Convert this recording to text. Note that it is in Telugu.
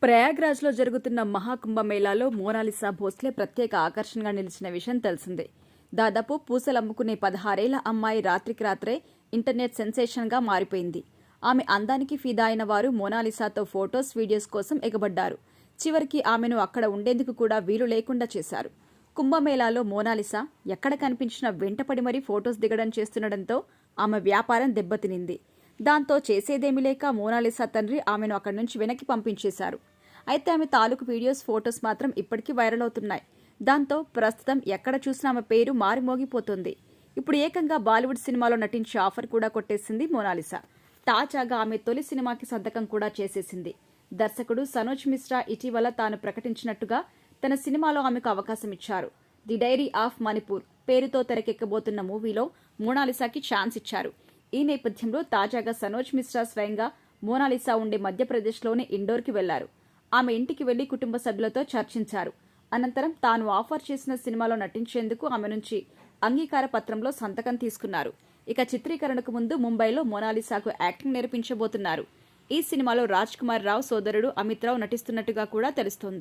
ప్రయాగ్రాజ్లో జరుగుతున్న మహాకుంభమేళాలో మోనాలిసా భోస్లే ప్రత్యేక ఆకర్షణగా నిలిచిన విషయం తెలిసిందే. దాదాపు పూసలమ్ముకునే 16 ఏళ్ల అమ్మాయి రాత్రికి రాత్రే ఇంటర్నెట్ సెన్సేషన్గా మారిపోయింది. ఆమె అందానికి ఫిదా అయిన వారు మోనాలిసాతో ఫొటోస్, వీడియోస్ కోసం ఎగబడ్డారు. చివరికి ఆమెను అక్కడ ఉండేందుకు కూడా వీలు లేకుండా చేశారు. కుంభమేళాలో మోనాలిసా ఎక్కడ కనిపించినా వెంటపడి మరీ ఫొటోస్ దిగడం చేస్తుండటంతో ఆమె వ్యాపారం దెబ్బతినింది. దాంతో చేసేదేమీ లేక మోనాలిసా తండ్రి ఆమెను అక్కడి నుంచి వెనక్కి పంపించేశారు. అయితే ఆమె తాలూకు వీడియోస్, ఫొటోస్ మాత్రం ఇప్పటికీ వైరల్ అవుతున్నాయి. దాంతో ప్రస్తుతం ఎక్కడ చూసినా ఆమె పేరు మారిమోగిపోతుంది. ఇప్పుడు ఏకంగా బాలీవుడ్ సినిమాలో నటించే ఆఫర్ కూడా కొట్టేసింది మోనాలిసా. తాజాగా ఆమె తొలి సినిమాకి సంతకం కూడా చేసేసింది. దర్శకుడు సనోజ్ మిశ్రా ఇటీవల తాను ప్రకటించినట్టుగా తన సినిమాలో ఆమెకు అవకాశం ఇచ్చారు. ది డైరీ ఆఫ్ మణిపూర్ పేరుతో తెరకెక్కబోతున్న మూవీలో మోనాలిసాకి ఛాన్స్ ఇచ్చారు. ఈ నేపథ్యంలో తాజాగా సనోజ్ మిశ్రా స్వయంగా మోనాలిసా ఉండే మధ్యప్రదేశ్లోని ఇండోర్కి వెళ్లారు. ఆమె ఇంటికి వెళ్లి కుటుంబ సభ్యులతో చర్చించారు. అనంతరం తాను ఆఫర్ చేసిన సినిమాలో నటించేందుకు ఆమె నుంచి అంగీకార పత్రంలో సంతకం తీసుకున్నారు. ఇక చిత్రీకరణకు ముందు ముంబైలో మోనాలిసాకు యాక్టింగ్ నేర్పించబోతున్నారు. ఈ సినిమాలో రాజ్ కుమార్ రావు సోదరుడు అమిత్ రావు నటిస్తున్నట్టుగా కూడా తెలుస్తోంది.